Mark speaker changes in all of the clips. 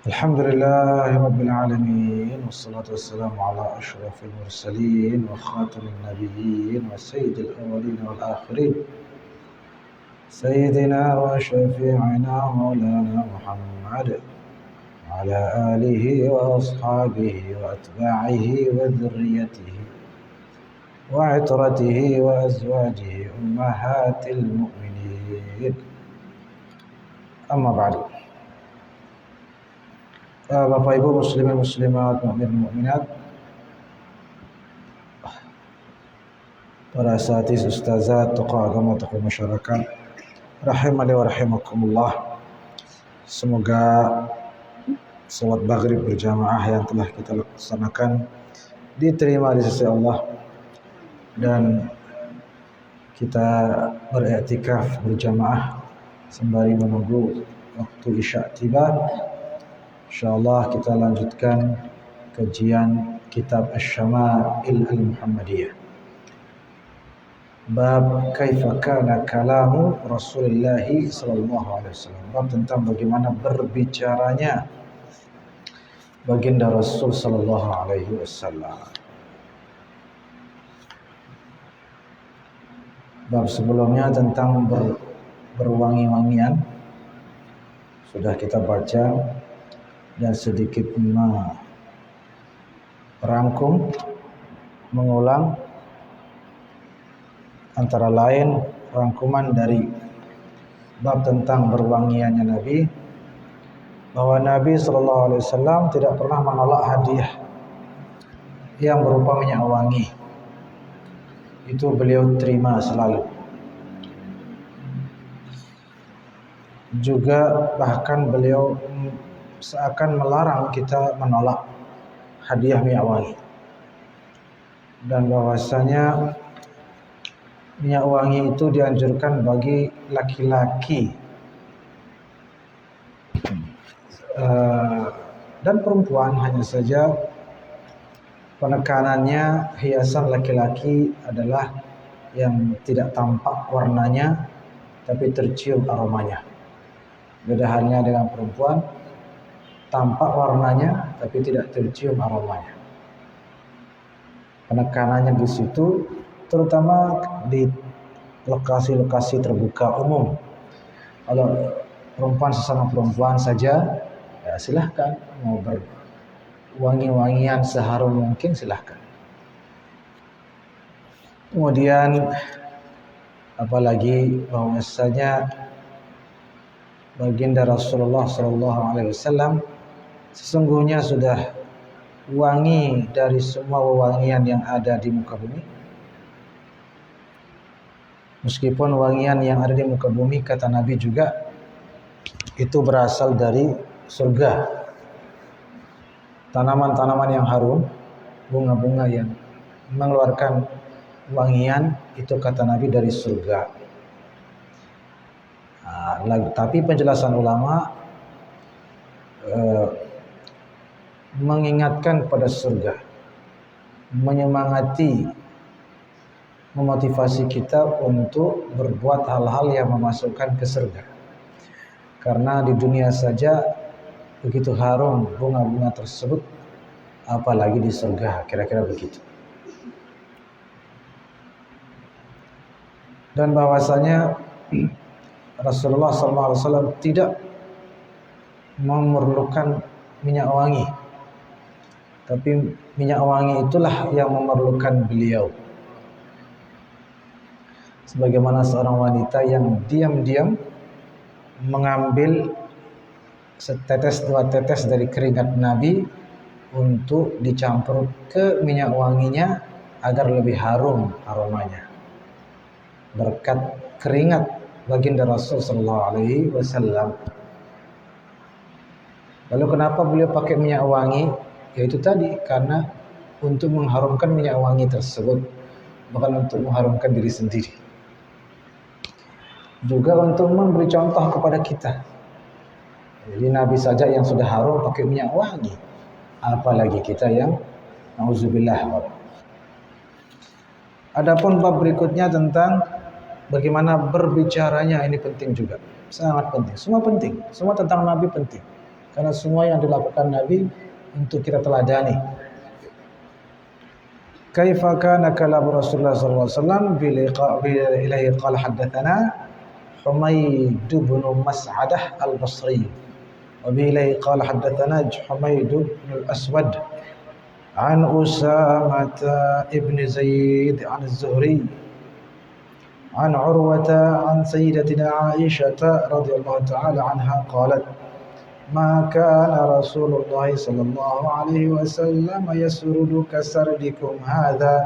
Speaker 1: الحمد لله رب العالمين والصلاة والسلام على أشرف المرسلين وخاتم النبيين وسيد الأولين والآخرين سيدنا وشفيعنا مولانا محمد وعلى آله وأصحابه وأتباعه وذريته وعترته وأزواجه أمهات المؤمنين أما بعد. Bapak Ibu muslimin muslimat, mukmin mukminat, para asatiz, ustazat, tokoh agama, tokoh masyarakat, rahimani wa rahimakumullah. Semoga salat maghrib berjamaah yang telah kita laksanakan diterima di sisi Allah dan kita beriktikaf berjamaah sembari menunggu waktu isya tiba. InsyaAllah kita lanjutkan kajian kitab Asy-Syama'il Al-Muhammadiyah. Bab kaifa kana kalamu Rasulullah sallallahu alaihi wasallam. Bab tentang bagaimana berbicaranya baginda Rasul sallallahu alaihi wasallam. Bab sebelumnya tentang berwangi-wangian sudah kita baca dan sedikit merangkum, mengulang antara lain rangkuman dari bab tentang berwangiannya Nabi, bahwa Nabi SAW tidak pernah menolak hadiah yang berupa minyak wangi. Itu beliau terima selalu. Juga bahkan beliau seakan melarang kita menolak hadiah minyak wangi, dan bahwasanya minyak wangi itu dianjurkan bagi laki-laki dan perempuan. Hanya saja penekanannya hiasan laki-laki adalah yang tidak tampak warnanya tapi tercium aromanya. Beda halnya dengan perempuan, tampak warnanya tapi tidak tercium aromanya. Penekanannya di situ terutama di lokasi-lokasi terbuka umum. Kalau perempuan sesama perempuan saja, ya silahkan mau berwangi-wangian seharum mungkin, silahkan. Kemudian apalagi bahwasanya baginda Rasulullah SAW sesungguhnya sudah wangi dari semua wewangian yang ada di muka bumi. Meskipun wangian yang ada di muka bumi, kata Nabi juga, itu berasal dari surga. Tanaman-tanaman yang harum, bunga-bunga yang mengeluarkan wangian, itu kata Nabi dari surga. Tapi penjelasan ulama mengingatkan pada surga, menyemangati, memotivasi kita untuk berbuat hal-hal yang memasukkan ke surga. Karena di dunia saja begitu harum bunga-bunga tersebut, apalagi di surga, kira-kira begitu. Dan bahwasanya Rasulullah SAW tidak memerlukan minyak wangi, tapi minyak wangi itulah yang memerlukan beliau. Sebagaimana seorang wanita yang diam-diam mengambil setetes dua tetes dari keringat Nabi untuk dicampur ke minyak wanginya agar lebih harum aromanya. Berkat keringat baginda Rasul sallallahu alaihi wasallam. Lalu kenapa beliau pakai minyak wangi? Yaitu tadi, karena untuk mengharumkan minyak wangi tersebut, bukan untuk mengharumkan diri sendiri. Juga untuk memberi contoh kepada kita. Jadi Nabi saja yang sudah harum pakai minyak wangi, apalagi kita yang nauzubillah. Adapun bab berikutnya tentang bagaimana berbicaranya, ini penting juga, sangat penting. Semua penting, semua tentang Nabi penting. Karena semua yang dilakukan Nabi untuk kita teladani. Kaifa kana kalam Rasulullah sallallahu alaihi wasallam ilaihi qala haddatsana Humaid bin Mas'adah al-Basri wa ilaihi qala haddatsana Humaid bin al-Aswad an Usamah ibn Zaid an az-Zuhri an Urwata an Sayyidatina Aisyah radhiyallahu ta'ala anha qalat ما كان رسول الله صلى الله عليه وسلم يسرد كسردكم هذا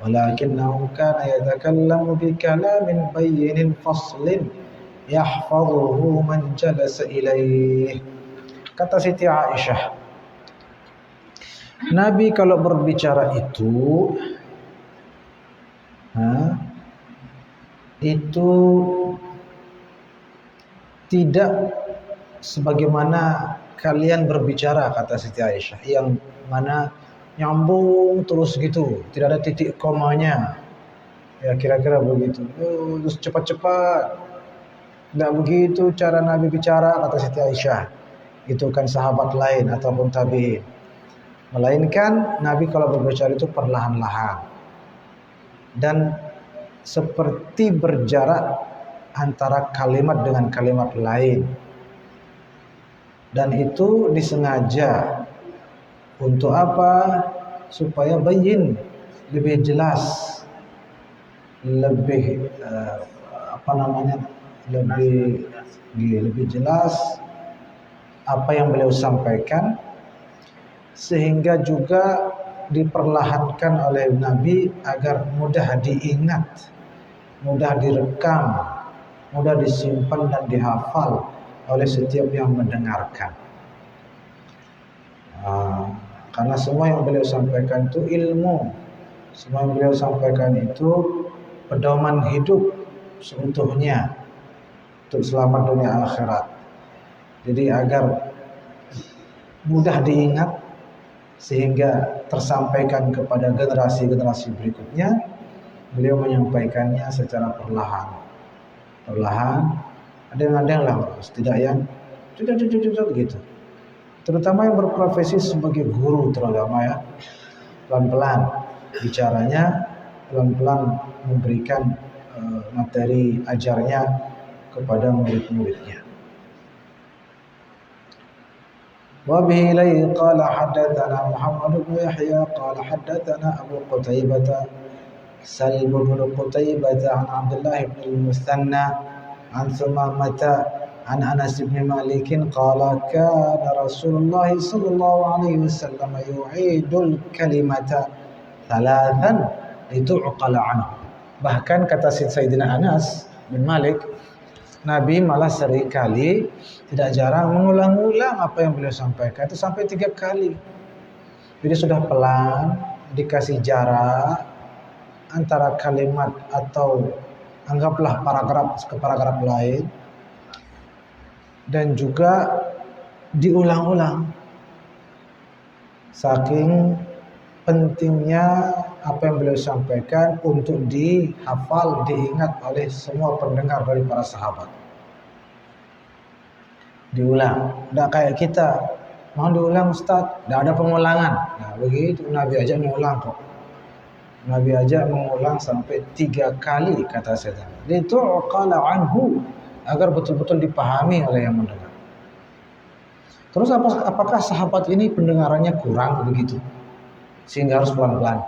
Speaker 1: ولكنه كان يتكلم بكلام بين فصل يحفظه من جلس إليه. Kata Siti Aisyah, Nabi kalau berbicara itu tidak sebagaimana kalian berbicara, kata Siti Aisyah, yang mana nyambung terus gitu, tidak ada titik komanya, ya kira-kira begitu, terus cepat-cepat. Tidak begitu cara Nabi bicara, kata Siti Aisyah. Itu kan sahabat lain ataupun tabi'in. Melainkan Nabi kalau berbicara itu perlahan-lahan dan seperti berjarak antara kalimat dengan kalimat lain. Dan itu disengaja untuk apa? Supaya bayin, lebih jelas, lebih lebih jelas apa yang beliau sampaikan, sehingga juga diperlahankan oleh Nabi agar mudah diingat, mudah direkam, mudah disimpan dan dihafal oleh setiap yang mendengarkan. Karena semua yang beliau sampaikan itu ilmu, semua yang beliau sampaikan itu pedoman hidup seutuhnya untuk selamat dunia akhirat. Jadi agar mudah diingat sehingga tersampaikan kepada generasi-generasi berikutnya, beliau menyampaikannya secara perlahan. Ada lah, tidak yang gitu. Terutama yang berprofesi sebagai guru, terutama ya, pelan-pelan bicaranya, pelan-pelan memberikan materi ajarnya kepada murid-muridnya. Wa bihi ilayhi qala haddatsana Muhammad bin Yahya qala haddatsana Abu Qutaibah Salib bin Qutaibah an Abdullah bin al-Muthanna عن ثمامة عن أنس بن مالك قال كان رسول الله صلى الله عليه وسلم يعيد الكلمة ثلاثا لتعقل عنه. Bahkan kata Sayyidina Anas bin Malik, Nabi malah seringkali, tidak jarang mengulang-ulang apa yang beliau sampaikan itu sampai 3 kali. Jadi sudah pelan, dikasih jarak antara kalimat atau anggaplah paragraf ke paragraf lain, dan juga diulang-ulang. Saking pentingnya apa yang beliau sampaikan untuk dihafal, diingat oleh semua pendengar dari para sahabat. Diulang, tidak kayak kita, mau diulang Ustaz, tidak ada pengulangan. Nah begitu, Nabi aja mengulang kok. Nabi aja mengulang sampai 3 kali, kata saya. Itu qala anhu, agar betul-betul dipahami oleh yang mendengar. Terus apakah sahabat ini pendengarannya kurang begitu, sehingga harus pelan-pelan?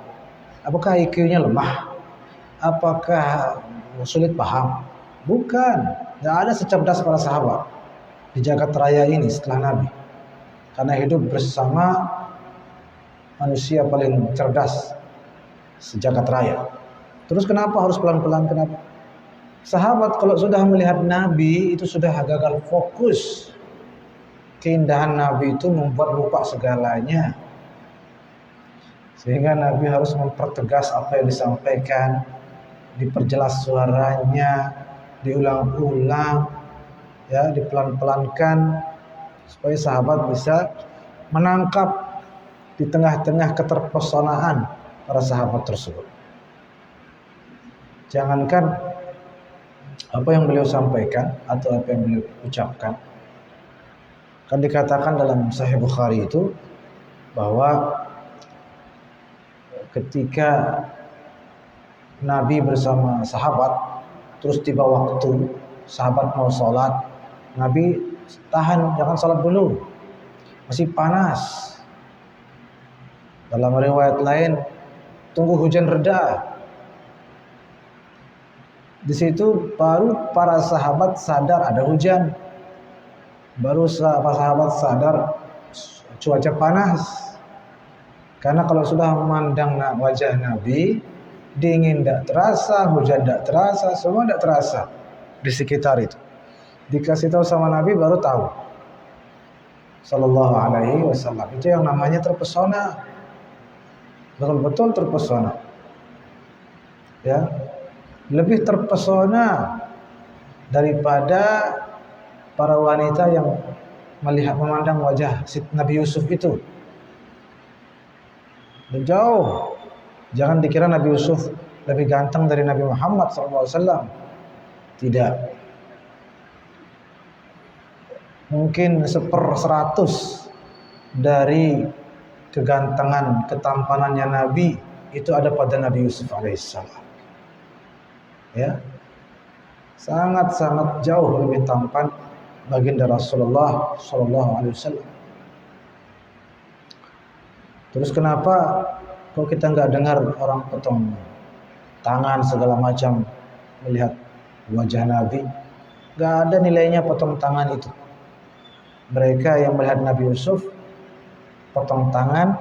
Speaker 1: Apakah IQ-nya lemah? Apakah sulit paham? Bukan. Tidak ada secerdas para sahabat di jagat raya ini setelah Nabi, karena hidup bersama manusia paling cerdas sejagat raya. Terus kenapa harus pelan-pelan? Kenapa? Sahabat kalau sudah melihat Nabi itu sudah gagal fokus. Keindahan Nabi itu membuat lupa segalanya, sehingga Nabi harus mempertegas apa yang disampaikan, diperjelas suaranya, diulang-ulang, ya, dipelan-pelankan, supaya sahabat bisa menangkap di tengah-tengah keterpesonaan para sahabat tersebut. Jangankan apa yang beliau sampaikan atau apa yang beliau ucapkan, Kan dikatakan dalam Sahih Bukhari itu bahwa ketika Nabi bersama sahabat, terus tiba waktu sahabat mau sholat, Nabi tahan, jangan sholat dulu, masih panas. Dalam riwayat lain, tunggu hujan reda. Di situ baru para sahabat sadar ada hujan. Baru sahabat sadar cuaca panas. Karena kalau sudah memandang wajah Nabi, dingin tidak terasa, hujan tidak terasa, semua tidak terasa di sekitar itu. Dikasih tahu sama Nabi baru tahu. Sallallahu alaihi wasallam. Itu yang namanya terpesona. Betul-betul terpesona. Ya. Lebih terpesona daripada para wanita yang memandang wajah Nabi Yusuf itu. Jauh. Jangan dikira Nabi Yusuf lebih ganteng dari Nabi Muhammad SAW. Tidak. Mungkin 1/100 dari kegantengan, ketampanannya Nabi itu ada pada Nabi Yusuf alaihissalam. Ya, sangat-sangat jauh lebih tampan baginda Rasulullah Sallallahu Alaihi Wasallam. Terus kenapa kalau kita nggak dengar orang potong tangan segala macam melihat wajah Nabi? Nggak ada nilainya potong tangan itu. Mereka yang melihat Nabi Yusuf potong tangan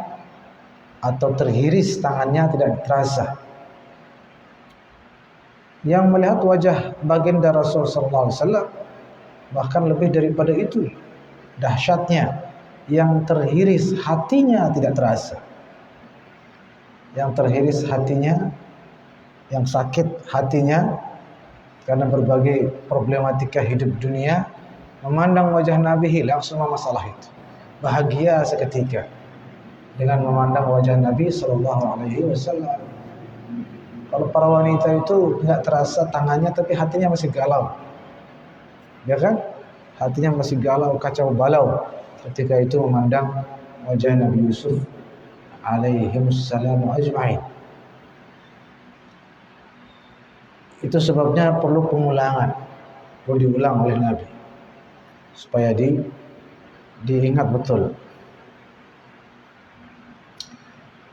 Speaker 1: atau terhiris tangannya tidak terasa. Yang melihat wajah baginda Rasul sallallahu alaihi wasallam bahkan lebih daripada itu dahsyatnya, yang terhiris hatinya tidak terasa. Yang terhiris hatinya, yang sakit hatinya karena berbagai problematika hidup dunia, memandang wajah Nabi hilang semua masalah itu. Bahagia seketika dengan memandang wajah Nabi sallallahu alaihi wasallam. Kalau para wanita itu nggak terasa tangannya, tapi hatinya masih galau, ya kan? Hatinya masih galau, kacau balau ketika itu memandang wajah Nabi Yusuf alaihimussalam ajma'in. Itu sebabnya perlu pengulangan, perlu diulang oleh Nabi supaya diingat betul.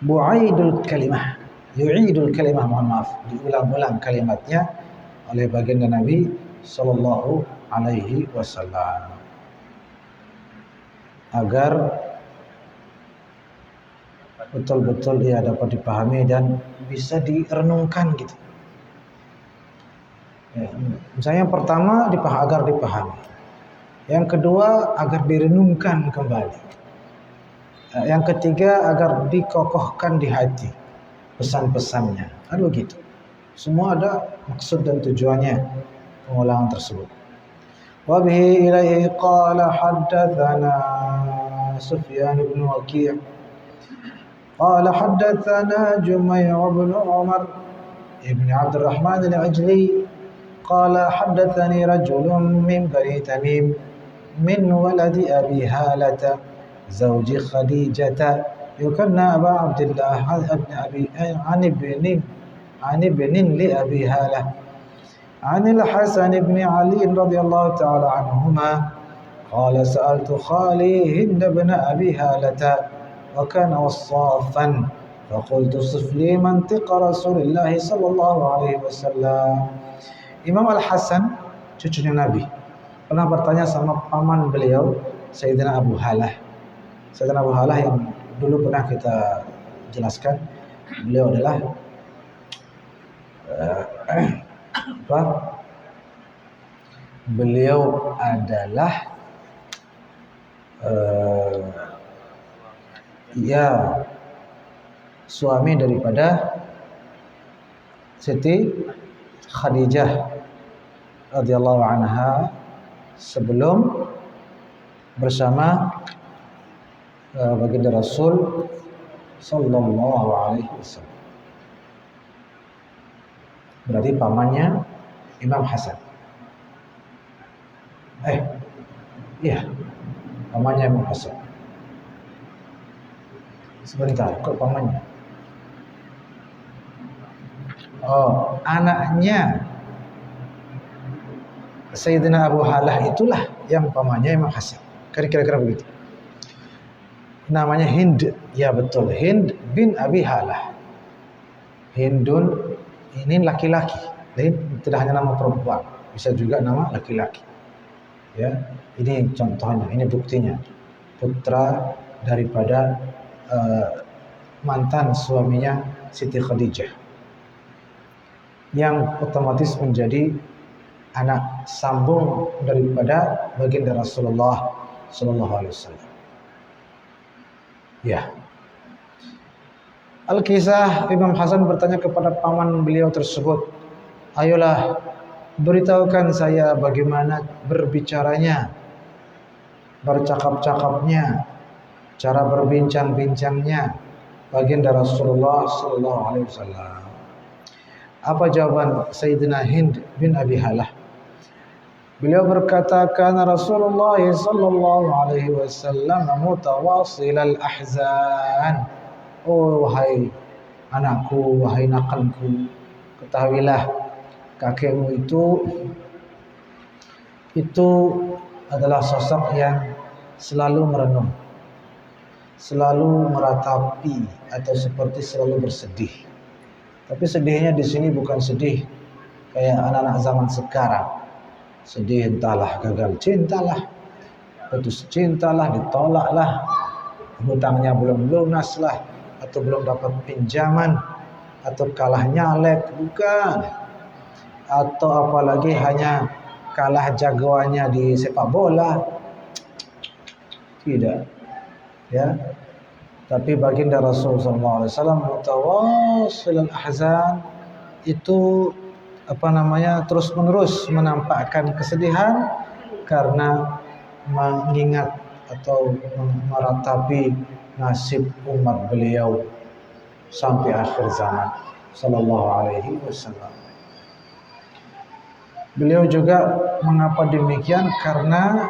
Speaker 1: Bu'aidul kalimah, yu'idul kalimah, mohon maaf, diulang-ulang kalimatnya oleh baginda Nabi sallallahu alaihi wasallam agar betul-betul ia dapat dipahami dan bisa direnungkan gitu. Ya, misalnya yang pertama agar dipahami, yang kedua agar direnungkan kembali, yang ketiga agar dikokohkan di hati pesan-pesannya. Ada begitu. Semua ada maksud dan tujuannya pengulangan tersebut. Wa bihi ilaihi qala haddatsana Sufyan bin Waqi' qala haddatsana Jumay' bin Umar ibn Abd الرحمن العجلي قال حدثني رجل من بني تميم من ولد أبي هالة زوج خديجة يكنى أبا عبد الله عن ابن لأبي هالة عن الحسن بن علي رضي الله تعالى عنهما قال سألت خالي هند بن أبي هالة وكان وصافا فقلت صف لي منطق رسول الله صلى الله عليه وسلم. Imam Al-Hasan, cucunya Nabi, pernah bertanya sama paman beliau, Sayyidina Abu Halah. Sayyidina Abu Halah yang dulu pernah kita jelaskan, beliau adalah Beliau adalah suami daripada Siti Khadijah radhiyallahu anha sebelum bersama baginda Rasul sallallahu alaihi wasallam. Berarti pamannya Imam Hasan. Iya. pamannya Imam Hasan. Sebentar, kok pamannya? Oh, anaknya Sayyidina Abu Halah itulah yang pamannya Imam Hasan. Kira-kira begitu. Namanya Hind, ya betul, Hind bin Abi Halah. Hindun ini laki-laki, tidak hanya nama perempuan, bisa juga nama laki-laki. Ya, ini contohnya, ini buktinya. Putra daripada mantan suaminya Siti Khadijah, yang otomatis menjadi anak sambung daripada baginda Rasulullah Sallallahu Alaihi Wasallam. Ya. Al-Kisah Imam Hasan bertanya kepada paman beliau tersebut, ayolah beritahukan saya bagaimana berbicaranya, bercakap-cakapnya, cara berbincang-bincangnya baginda Rasulullah Sallallahu Alaihi Wasallam. Apa jawaban Sayyidina Hind bin Abi Halah? Beliau berkata, karena Rasulullah sallallahu alaihi wasallam mutawasil al-ahzan. Oh wahai anakku, wahai nakalku, ketahuilah kakekmu itu adalah sosok yang selalu merenung, selalu meratapi, atau seperti selalu bersedih. Tapi sedihnya di sini bukan sedih kayak anak-anak zaman sekarang. Sedih entahlah gagal cintalah, putus cintalah, ditolaklah, hutangnya belum lunas lah, atau belum dapat pinjaman, atau kalah nyalek, bukan. Atau apalagi hanya kalah jagoannya di sepak bola. Tidak. Ya. Tapi baginda Rasulullah SAW mutawassil al-ahzan, itu terus menerus menampakkan kesedihan karena mengingat atau meratapi nasib umat beliau sampai akhir zaman sallallahu alaihi wasallam. Beliau juga mengapa demikian, karena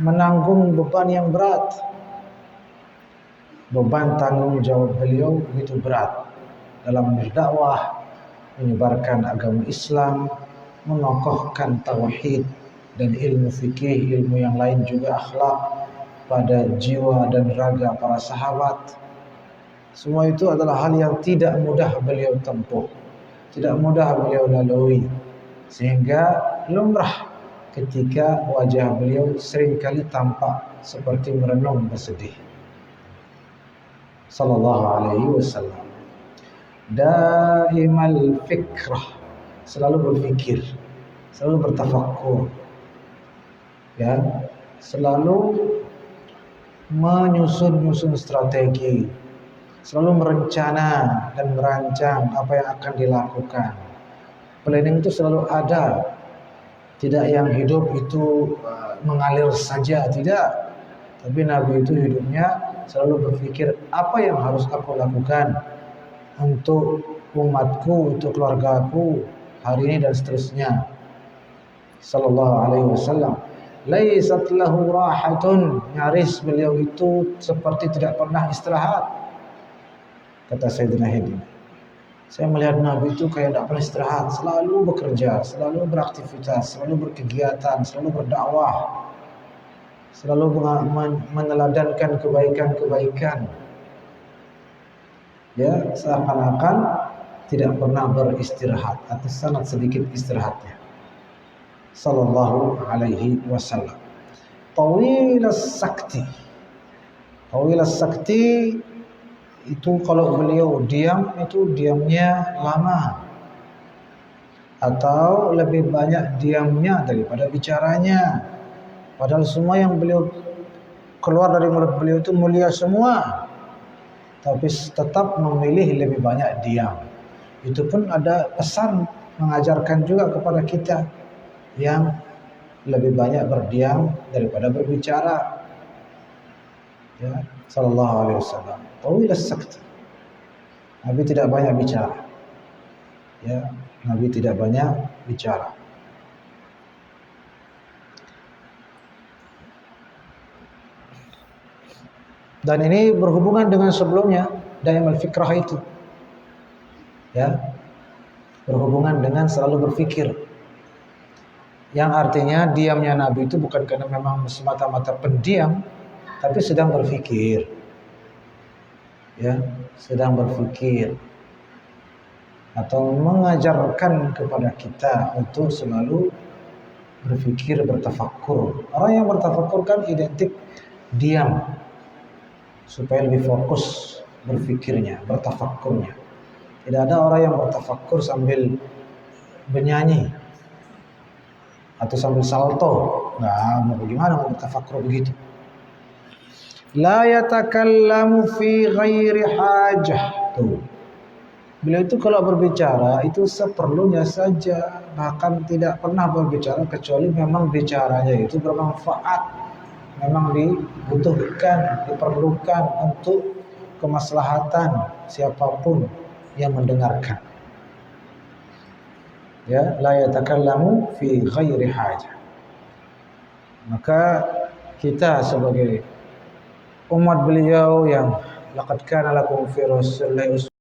Speaker 1: menanggung beban yang berat. Beban tanggung jawab beliau begitu berat dalam berdakwah, menyebarkan agama Islam, mengokohkan tauhid dan ilmu fikih, ilmu yang lain juga akhlak pada jiwa dan raga para sahabat. Semua itu adalah hal yang tidak mudah beliau tempuh, tidak mudah beliau lalui, sehingga lumrah ketika wajah beliau seringkali tampak seperti merenung bersedih. Sallallahu alaihi wasallam. Daimal fikrah, selalu berpikir, selalu bertafakkur, ya, selalu menyusun strategi, selalu merencana dan merancang apa yang akan dilakukan. Planning itu selalu ada, tidak yang hidup itu mengalir saja, tidak. Tapi Nabi itu hidupnya selalu berpikir, apa yang harus aku lakukan untuk umatku, untuk keluargaku hari ini dan seterusnya. Sallallahu alaihi wasallam. Laisat lahu rahatun, nyaris beliau itu seperti tidak pernah istirahat. Kata Sayyidina Hind, saya melihat Nabi itu kayak tidak pernah istirahat, selalu bekerja, selalu beraktivitas, selalu berkegiatan, selalu berdakwah, selalu meneladankan kebaikan-kebaikan. Ya, seakan-akan tidak pernah beristirahat atau sangat sedikit istirahatnya. Sallallahu alaihi wasallam. Tawilas sakti. Tawilas sakti itu kalau beliau diam, itu diamnya lama, atau lebih banyak diamnya daripada bicaranya. Padahal semua yang beliau keluar dari mulut beliau itu mulia semua, tapi tetap memilih lebih banyak diam. Itu pun ada pesan mengajarkan juga kepada kita yang lebih banyak berdiam daripada berbicara. Ya, sallallahu alaihi wasallam. Tawilas sakt. Nabi tidak banyak bicara. Ya, Nabi tidak banyak bicara. Dan ini berhubungan dengan sebelumnya daim al-fikrah itu. Ya. Berhubungan dengan selalu berpikir. Yang artinya diamnya Nabi itu bukan karena memang semata-mata pendiam, tapi sedang berpikir. Ya, sedang berpikir. Atau mengajarkan kepada kita untuk selalu berpikir, bertafakkur. Orang yang bertafakkur kan identik diam, supaya lebih fokus berpikirnya, bertafakkurnya. Tidak ada orang yang bertafakkur sambil bernyanyi atau sambil salto. Nah, mau bagaimana mau bertafakkur begitu? La yatakallamu fi ghairi hajah. Tuh. Beliau itu kalau berbicara itu seperlunya saja, bahkan tidak pernah berbicara kecuali memang bicaranya itu bermanfaat, memang dibutuhkan, diperlukan untuk kemaslahatan siapapun yang mendengarkan. Ya, la yatakallamu fi ghairi hajah. Maka kita sebagai umat beliau yang laqad kana lakum fi rasulillahi